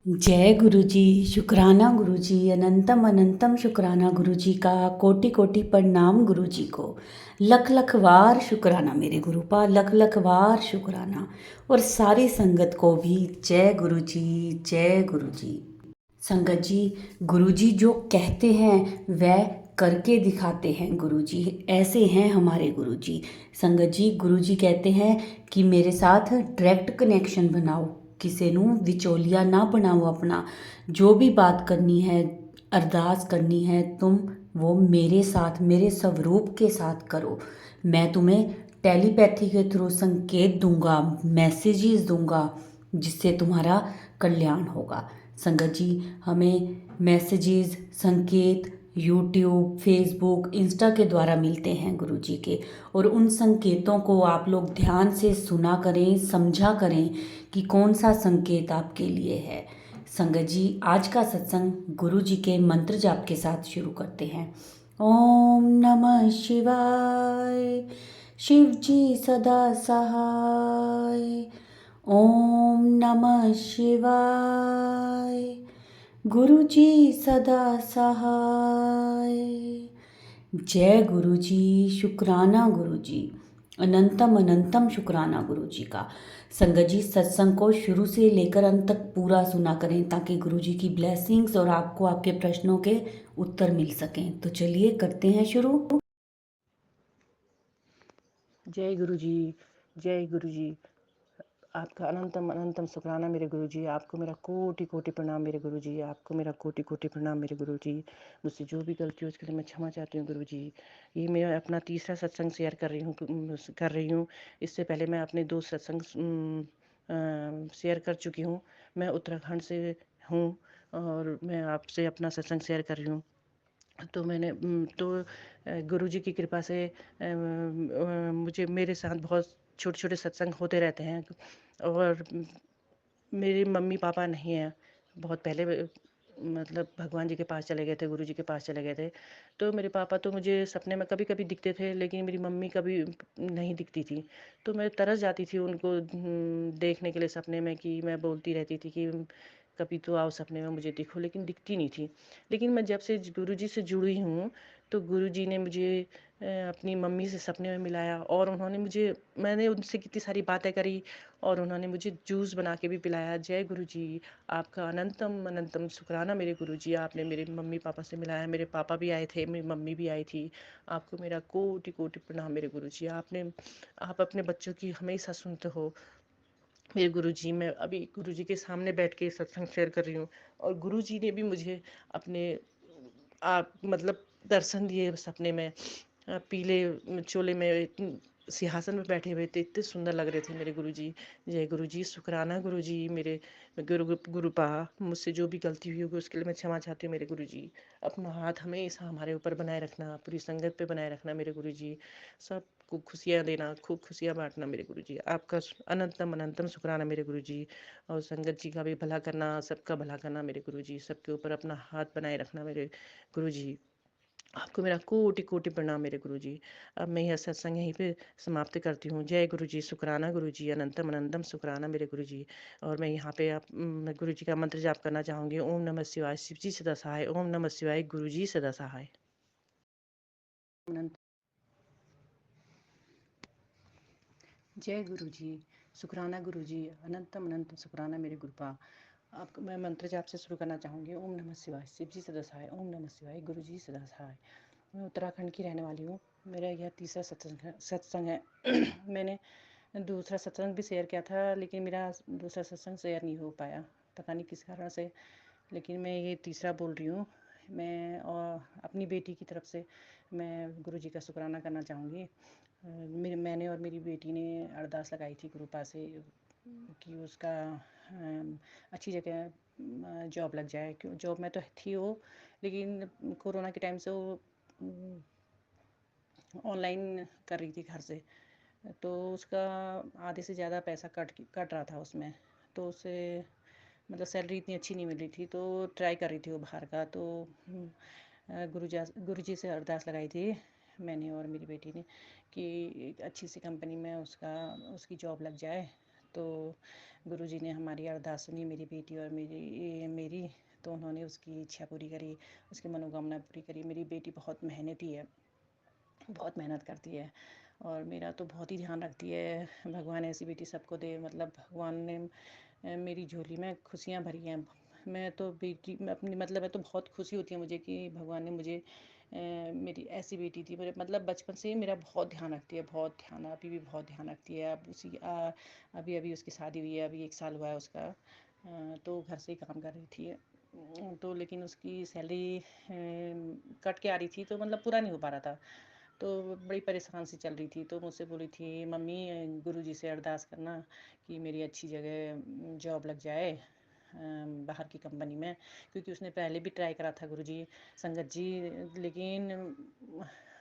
जय गुरु जी। शुक्राना गुरु जी, अनंतम अनंतम शुक्राना गुरु जी का। कोटि कोटि प्रणाम गुरु जी को। लख लख वार शुक्राना मेरे गुरु पा, लख लख वार शुक्राना। और सारी संगत को भी जय गुरु जी, जय गुरु जी। संगत जी, गुरु जी जो कहते हैं वह करके दिखाते हैं गुरु जी। ऐसे हैं हमारे गुरु जी। संगत जी, गुरु जी कहते हैं कि मेरे साथ डायरेक्ट कनेक्शन बनाओ, किसी ਨੂੰ ਵਿਚੋਲੀਆ ना बनाओ अपना। जो भी बात करनी है, अरदास करनी है, तुम वो मेरे साथ, मेरे स्वरूप के साथ करो। मैं तुम्हें टेलीपैथी के थ्रू संकेत दूंगा, मैसेजेस दूंगा, जिससे तुम्हारा कल्याण होगा। संगत जी, हमें मैसेजेस, संकेत यूट्यूब, फेसबुक, इंस्टा के द्वारा मिलते हैं गुरु जी के। और उन संकेतों को आप लोग ध्यान से सुना करें, समझा करें कि कौन सा संकेत आपके लिए है। संगत जी, आज का सत्संग गुरु जी के मंत्र जाप के साथ शुरू करते हैं। ओम नमः शिवाय। शिव जी सदा सहाय। ओम नमः शिवाय। गुरु जी सदा सहाय। जय गुरु जी। शुक्राना गुरु जी, अनंतम अनंतम शुक्राना गुरु जी का। संगत जी, सत्संग को शुरू से लेकर अंत तक पूरा सुना करें ताकि गुरु जी की ब्लेसिंग्स और आपको आपके प्रश्नों के उत्तर मिल सकें। तो चलिए करते हैं शुरू। जय गुरु जी, जय गुरु जी। आपका अनंतम अनंतम शुक्राना मेरे गुरु जी। आपको मेरा कोटि कोटि प्रणाम मेरे गुरु जी। आपको मेरा कोटि कोटि प्रणाम मेरे गुरु जी। मुझसे जो भी गलती हो उसके लिए मैं क्षमा चाहती हूँ गुरु जी। ये मैं अपना तीसरा सत्संग शेयर कर रही हूँ। इससे पहले मैं अपने दो सत्संग शेयर कर चुकी हूँ। मैं उत्तराखंड से हूँ और मैं आपसे अपना सत्संग शेयर कर रही हूँ। तो मैंने गुरु जी की कृपा से मुझे मेरे साथ बहुत छोटे छोटे सत्संग होते रहते हैं। और मेरे मम्मी पापा नहीं हैं। बहुत पहले मतलब भगवान जी के पास चले गए थे, गुरु जी के पास चले गए थे। तो मेरे पापा तो मुझे सपने में कभी कभी दिखते थे, लेकिन मेरी मम्मी कभी नहीं दिखती थी। तो मैं तरस जाती थी उनको देखने के लिए सपने में, कि मैं बोलती रहती थी कि कभी तो आओ सपने में मुझे दिखो, लेकिन दिखती नहीं थी। लेकिन मैं जब से गुरु जी से जुड़ी हूँ, तो गुरु जी ने मुझे अपनी मम्मी से सपने में मिलाया, और मैंने उनसे कितनी सारी बातें करी, और उन्होंने मुझे जूस बना के भी पिलाया। जय गुरु जी। आपका अनंतम अनंतम शुक्राना मेरे गुरु जी। आपने मेरे मम्मी पापा से मिलाया। मेरे पापा भी आए थे, मेरी मम्मी भी आई थी। आपको मेरा कोटि कोटि प्रणाम मेरे गुरु जी। आप अपने बच्चों की हमेशा सुनते हो मेरे गुरु जी। मैं अभी गुरु जी के सामने बैठ के सत्संग शेयर कर रही हूँ, और गुरु जी ने भी मुझे अपने आप मतलब दर्शन दिए सपने में। पीले चोले में सिंहासन में बैठे हुए थे, इतने सुंदर लग रहे थे मेरे गुरुजी। जय गुरुजी। शुक्राना गुरुजी। मेरे गुरुपा, मुझसे जो भी गलती हुई होगी उसके लिए मैं क्षमा चाहती हूँ मेरे गुरुजी। अपना हाथ हमेशा हमारे ऊपर बनाए रखना, पूरी संगत पे बनाए रखना मेरे गुरुजी। सबको खुशियाँ देना, खूब खुशियाँ बांटना मेरे गुरुजी। आपका अनंतम अनंतम शुक्राना मेरे गुरुजी। और संगत जी का भी भला करना, सबका भला करना मेरे गुरुजी। सबके ऊपर अपना हाथ बनाए रखना मेरे गुरुजी। आपको मेरा कोटि कोटि प्रणाम मेरे गुरुजी। अब मैं यह सत्संग यहीं पे समाप्त करती हूँ। जय गुरुजी। शुक्राना गुरुजी। अनंतम अनंतम शुक्राना मेरे गुरुजी। और मैं यहाँ पे मैं गुरुजी का मंत्र जाप करना चाहूँगी। ओम नमः शिवाय। शिव जी सदा सहाय। ओम नमः शिवाय। गुरुजी सदा सहाय। अनंत जय गुरु जी। शुक्राना गुरु जी। अनंतम अनंतम शुक्राना मेरे गुरुपा। आपको मैं मंत्र जाप से शुरू करना चाहूँगी। ओम नमः शिवाय। शिव जी सदा सहाय। ओम नमः शिवाय। गुरु जी सदा सहाय। मैं उत्तराखंड की रहने वाली हूँ। मेरा यह तीसरा सत्संग है। मैंने दूसरा सत्संग भी शेयर किया था, लेकिन मेरा दूसरा सत्संग शेयर नहीं हो पाया, पता नहीं किस कारण से। लेकिन मैं ये तीसरा बोल रही हूँ। मैं और अपनी बेटी की तरफ से मैं गुरु जी का शुक्राना करना चाहूँगी। मैंने और मेरी बेटी ने अरदास लगाई थी गुरुपा से कि उसका अच्छी जगह जॉब लग जाए। क्यों, जॉब में तो थी वो, लेकिन कोरोना के टाइम से वो ऑनलाइन कर रही थी घर से। तो उसका आधे से ज़्यादा पैसा कट रहा था उसमें। तो उसे मतलब सैलरी इतनी अच्छी नहीं मिल रही थी, तो ट्राई कर रही थी वो बाहर का। तो गुरु जी से अरदास लगाई थी मैंने और मेरी बेटी ने कि एक अच्छी सी कंपनी में उसकी जॉब लग जाए। तो गुरुजी ने हमारी अरदास सुनी, मेरी बेटी और मेरी। तो उन्होंने उसकी इच्छा पूरी करी, उसकी मनोकामना पूरी करी। मेरी बेटी बहुत मेहनती है, बहुत मेहनत करती है और मेरा तो बहुत ही ध्यान रखती है। भगवान ऐसी बेटी सबको दे, मतलब भगवान ने मेरी झोली में खुशियाँ भरी हैं। मैं तो बेटी मैं अपनी मतलब मैं तो बहुत खुशी होती है मुझे कि भगवान ने मुझे मेरी ऐसी बेटी दी। मेरे मतलब बचपन से ही मेरा बहुत ध्यान रखती है, बहुत ध्यान, अभी भी बहुत ध्यान रखती है। अब अभी उसकी शादी हुई है, अभी 1 साल हुआ है उसका। तो घर से ही काम कर रही थी। तो लेकिन उसकी सैलरी कट के आ रही थी, तो मतलब पूरा नहीं हो पा रहा था। तो बड़ी परेशान सी चल रही थी, तो मुझसे बोली थी, मम्मी गुरुजी से अरदास करना कि मेरी अच्छी जगह जॉब लग जाए बाहर की कंपनी में। क्योंकि उसने पहले भी ट्राई करा था गुरुजी, संगत जी, लेकिन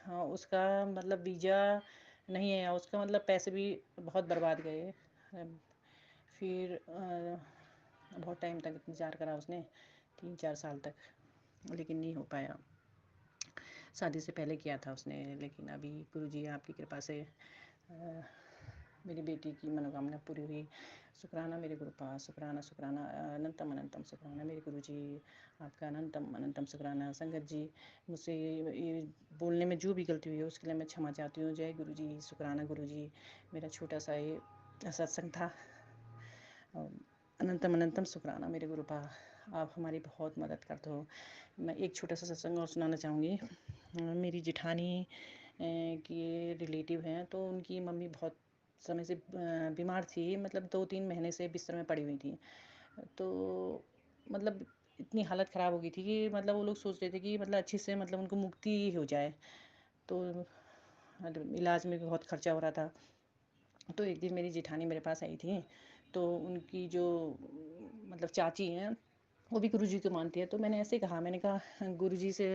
हाँ, उसका मतलब वीज़ा नहीं आया, उसका मतलब पैसे भी बहुत बर्बाद गए। फिर बहुत टाइम तक इंतज़ार करा उसने, 3-4 साल तक, लेकिन नहीं हो पाया। शादी से पहले किया था उसने, लेकिन अभी गुरुजी आपकी कृपा से मेरी बेटी की मनोकामना पूरी हुई। शुक्राना मेरे गुरुपा, शुक्राना शुक्राना, अनंतम अनंतम शुक्राना मेरे गुरुजी, आपका अनंतम अनंतम शुक्राना। संगत जी, मुझसे ये बोलने में जो भी गलती हुई है उसके लिए मैं क्षमा चाहती हूँ। जय गुरुजी, शुक्राना गुरुजी। मेरा छोटा सा ये सत्संग था। अनंतम अनंतम शुक्राना मेरे गुरुपा, आप हमारी बहुत मदद करते हो। मैं एक छोटा सा सत्संग और सुनाना चाहूँगी। मेरी जेठानी की रिलेटिव हैं, तो उनकी मम्मी बहुत समय से बीमार थी, मतलब 2-3 महीने से बिस्तर में पड़ी हुई थी। तो मतलब इतनी हालत ख़राब हो गई थी कि मतलब वो लोग सोच रहे थे कि मतलब अच्छे से मतलब उनको मुक्ति हो जाए। तो मतलब इलाज में भी बहुत खर्चा हो रहा था। तो एक दिन मेरी जेठानी मेरे पास आई थी, तो उनकी जो मतलब चाची हैं, वो भी गुरुजी को मानती है। तो मैंने ऐसे ही कहा, मैंने कहा गुरुजी से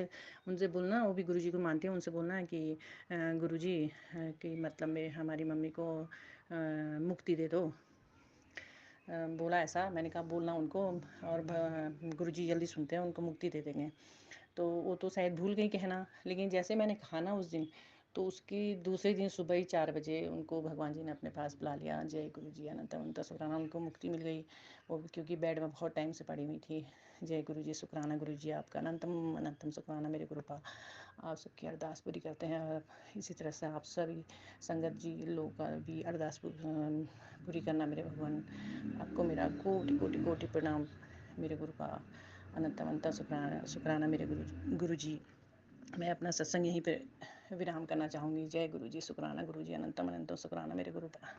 उनसे बोलना, वो भी गुरुजी को मानती है, उनसे बोलना कि गुरुजी कि मतलब मैं हमारी मम्मी को मुक्ति दे दो। बोला ऐसा, मैंने कहा बोलना उनको, और गुरुजी जल्दी सुनते हैं, उनको मुक्ति दे देंगे। तो वो तो शायद भूल गई कहना, लेकिन जैसे मैंने कहा ना उस दिन, तो उसकी दूसरे दिन सुबह ही 4 बजे उनको भगवान जी ने अपने पास बुला लिया। जय गुरु जी, अनंत अनंत शुक्राना, उनको मुक्ति मिल गई। वो भी क्योंकि बेड में बहुत टाइम से पड़ी हुई थी। जय गुरु जी, शुक्राना गुरु जी, आपका अनंतम अनंतम शुक्राना मेरे गुरुपा। आप सबकी अरदास पूरी करते हैं, और इसी तरह से आप सभी संगत जी लोगों का भी अरदास पूरी करना मेरे भगवान। आपको मेरा कोटि कोटि कोटि प्रणाम मेरे गुरुपा। अनंत अनंत शुक्राना शुक्राना मेरे गुरु जी। मैं अपना सत्संग यहीं पे विराम करना चाहूँगी। जय गुरु जी, शुक्राना गुरु जी, अनंतम अनंतम शुक्राना मेरे गुरुपा।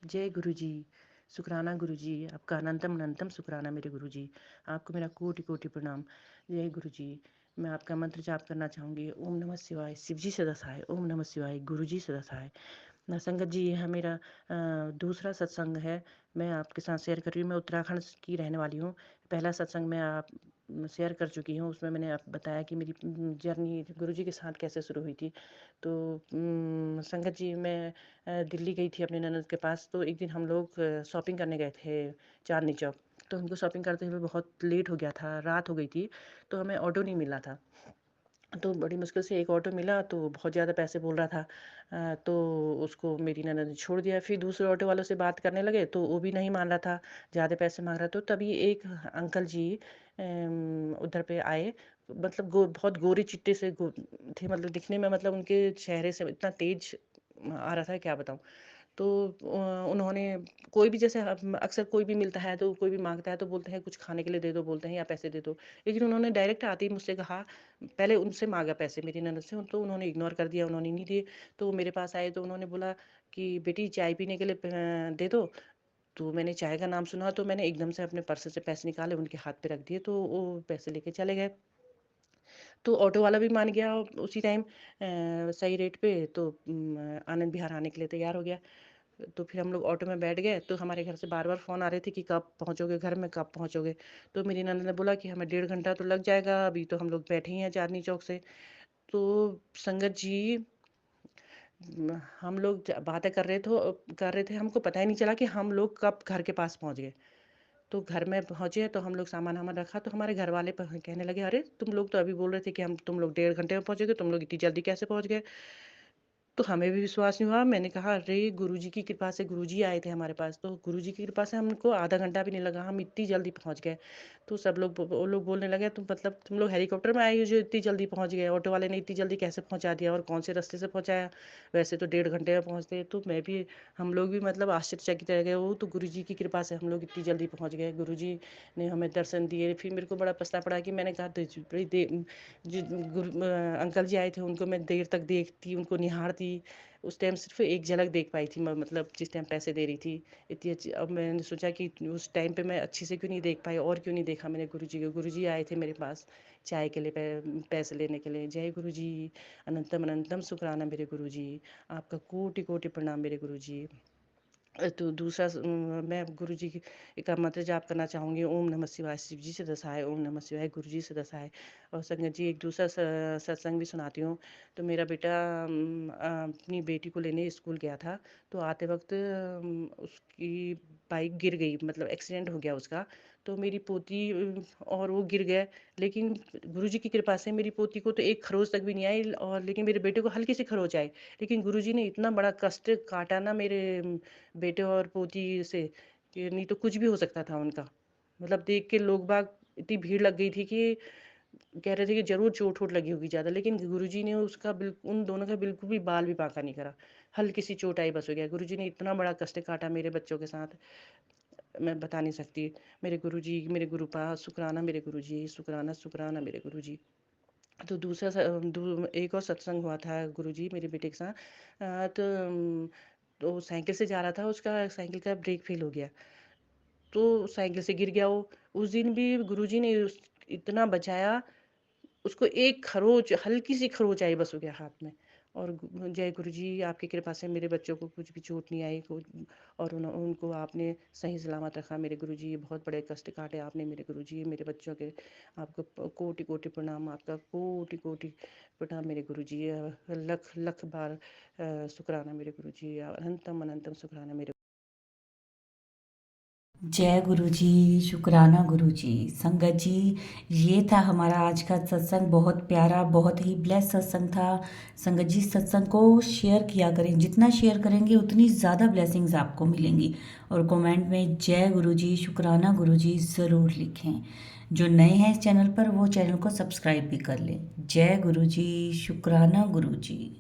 जय गुरु जी, शुक्राना गुरु जी, आपका अनंतम अनंतम शुक्राना मेरे गुरु जी, आपको मेरा कोटि कोटि प्रणाम। जय गुरु जी, मैं आपका मंत्र जाप करना चाहूँगी। ओम नमः शिवाय, शिव जी सदा सहाय। ओम नमः शिवाय, गुरु जी सदा सहाय। संगत जी, यह मेरा दूसरा सत्संग है, मैं आपके साथ शेयर कर रही हूँ। मैं उत्तराखंड की रहने वाली हूँ। पहला सत्संग मैं आप शेयर कर चुकी हूँ, उसमें मैंने आप बताया कि मेरी जर्नी गुरुजी के साथ कैसे शुरू हुई थी। तो संगत जी, मैं दिल्ली गई थी अपने ननद के पास। तो एक दिन हम लोग शॉपिंग करने गए थे चांदनी चौक। तो हमको शॉपिंग करते हुए बहुत लेट हो गया था, रात हो गई थी, तो हमें ऑटो नहीं मिला था। तो बड़ी मुश्किल से एक ऑटो मिला, तो बहुत ज़्यादा पैसे बोल रहा था। तो उसको मेरी ननद ने छोड़ दिया। फिर दूसरे ऑटो वालों से बात करने लगे, तो वो भी नहीं मान रहा था, ज़्यादा पैसे मांग रहा। तो तभी एक अंकल जी उधर पे आए, मतलब बहुत गोरे चिट्टे से थे, मतलब दिखने में, मतलब उनके चेहरे से इतना तेज आ रहा था, क्या बताऊँ। तो उन्होंने, कोई भी जैसे अक्सर कोई भी मिलता है तो कोई भी माँगता है तो बोलते हैं कुछ खाने के लिए दे दो, बोलते हैं या पैसे दे दो। लेकिन उन्होंने डायरेक्ट आते ही मुझसे कहा, पहले उनसे माँगा पैसे मेरी ननद से, तो उन्होंने इग्नोर कर दिया, उन्होंने नहीं दिए। तो मेरे पास आए तो उन्होंने बोला कि बेटी चाय पीने के लिए दे दो। तो मैंने चाय का नाम सुना, तो मैंने एकदम से अपने पर्स से पैसे निकाले, उनके हाथ पे रख दिए, तो वो पैसे लेके चले गए। तो ऑटो वाला भी मान गया उसी टाइम सही रेट पे। तो आनंद विहार आने के लिए तैयार हो गया। तो फिर हम लोग ऑटो में बैठ गए। तो हमारे घर से बार-बार फ़ोन आ रहे थे कि कब पहुँचोगे घर में, कब पहुँचोगे? तो मेरी ननद ने बोला कि हमें 1.5 घंटा तो लग जाएगा, अभी तो हम लोग बैठे ही हैं चांदनी चौक से। तो संगत जी, हम लोग बातें कर रहे थे, हमको पता ही नहीं चला कि हम लोग कब घर के पास पहुँच गए। तो घर में पहुँचे तो हम लोग सामान वामान रखा, तो हमारे घर वाले कहने लगे, अरे तुम लोग तो अभी बोल रहे थे कि हम तुम लोग 1.5 घंटे में पहुँचोगे, तुम लोग इतनी जल्दी कैसे पहुँच गए? तो हमें भी विश्वास नहीं हुआ। मैंने कहा, अरे गुरुजी की कृपा से गुरुजी आए थे हमारे पास, तो गुरुजी की कृपा से हमको आधा घंटा भी नहीं लगा, हम इतनी जल्दी पहुंच गए। तो सब लोग वो लोग बोलने लगे, तुम मतलब तुम लोग हेलीकॉप्टर में आए हो जो इतनी जल्दी पहुंच गए, ऑटो वाले ने इतनी जल्दी कैसे पहुंचा दिया और कौन से रास्ते से पहुंचाया? वैसे तो 1.5 घंटे में पहुंचते। तो मैं भी हम लोग भी मतलब आश्चर्यचकित रह गए। वो तो गुरुजी की कृपा से हम लोग इतनी जल्दी पहुँच गए। गुरुजी ने हमें दर्शन दिए। फिर मेरे को बड़ा पछता पड़ा कि मैंने कहा, बड़ी देर जो अंकल जी आए थे उनको मैं देर तक देखती, उनको निहारती। उस टाइम सिर्फ एक झलक देख पाई थी, मतलब जिस टाइम पैसे दे रही थी इतनी अच्छी। अब मैंने सोचा कि उस टाइम पे मैं अच्छे से क्यों नहीं देख पाई, और क्यों नहीं देखा मैंने गुरुजी को। गुरुजी आए थे मेरे पास चाय के लिए, पैसे लेने के लिए। जय गुरुजी, अनंतम अनंतम शुक्राना मेरे गुरुजी, आपका कोटि कोटि प्रणाम मेरे गुरुजी। तो दूसरा मैं गुरुजी का मंत्र जाप करना चाहूँगी, ओम नमः शिवाय। शिव जी से 10 आए, ओम नमः शिवाय। गुरु जी से 10 आए। और संगत जी, एक दूसरा सत्संग भी सुनाती हूँ। तो मेरा बेटा अपनी बेटी को लेने स्कूल गया था, तो आते वक्त उसकी बाइक गिर गई, मतलब एक्सीडेंट हो गया उसका। तो मेरी पोती और वो गिर गए, लेकिन गुरुजी की कृपा से मेरी पोती को तो एक खरोच तक भी नहीं आई, और लेकिन मेरे बेटे को हल्की सी खरोच आई। लेकिन गुरुजी ने इतना बड़ा कष्ट काटा ना मेरे बेटे और पोती से, कि नहीं तो कुछ भी हो सकता था उनका। मतलब देख के लोग बाग, इतनी भीड़ लग गई थी कि कह रहे थे कि ज़रूर चोट-वोट लगी होगी ज़्यादा, लेकिन गुरुजी ने उसका उन दोनों का बिल्कुल भी बाल भी बांका नहीं करा। हल्की सी चोट आई बस हो गया। गुरुजी ने इतना बड़ा कष्ट काटा मेरे बच्चों के साथ, मैं बता नहीं सकती। मेरे गुरुजी, मेरे गुरुपाद शुक्राना मेरे गुरुजी, शुक्राना शुक्राना मेरे गुरुजी। तो दूसरा एक और सत्संग हुआ था गुरुजी मेरे बेटे के साथ। तो साइकिल से जा रहा था, उसका साइकिल का ब्रेक फेल हो गया, तो साइकिल से गिर गया वो। उस दिन भी गुरुजी ने इतना बचाया, उसको एक खरोच, हल्की सी खरोच आई बस हो गया हाथ में। और जय गुरुजी, आपकी कृपा से मेरे बच्चों को कुछ भी चोट नहीं आई, और उनको आपने सही सलामत रखा मेरे गुरुजी। बहुत बड़े कष्ट काटे आपने मेरे गुरुजी मेरे बच्चों के। आपको कोटि कोटि प्रणाम, आपका कोटि कोटि प्रणाम मेरे गुरुजी। लख लख बार शुक्राना मेरे गुरुजी, अनंतम अनंतम शुक्राना मेरे। जय गुरु जी, शुक्राना गुरु जी। संगत जी, ये था हमारा आज का सत्संग। बहुत प्यारा, बहुत ही ब्लेस सत्संग था। संगत जी, सत्संग को शेयर किया करें, जितना शेयर करेंगे उतनी ज़्यादा ब्लेसिंग्स आपको मिलेंगी। और कमेंट में जय गुरु जी, शुक्राना गुरु जी ज़रूर लिखें। जो नए हैं इस चैनल पर वो चैनल को सब्सक्राइब भी कर लें। जय गुरु जी, शुक्राना गुरु जी।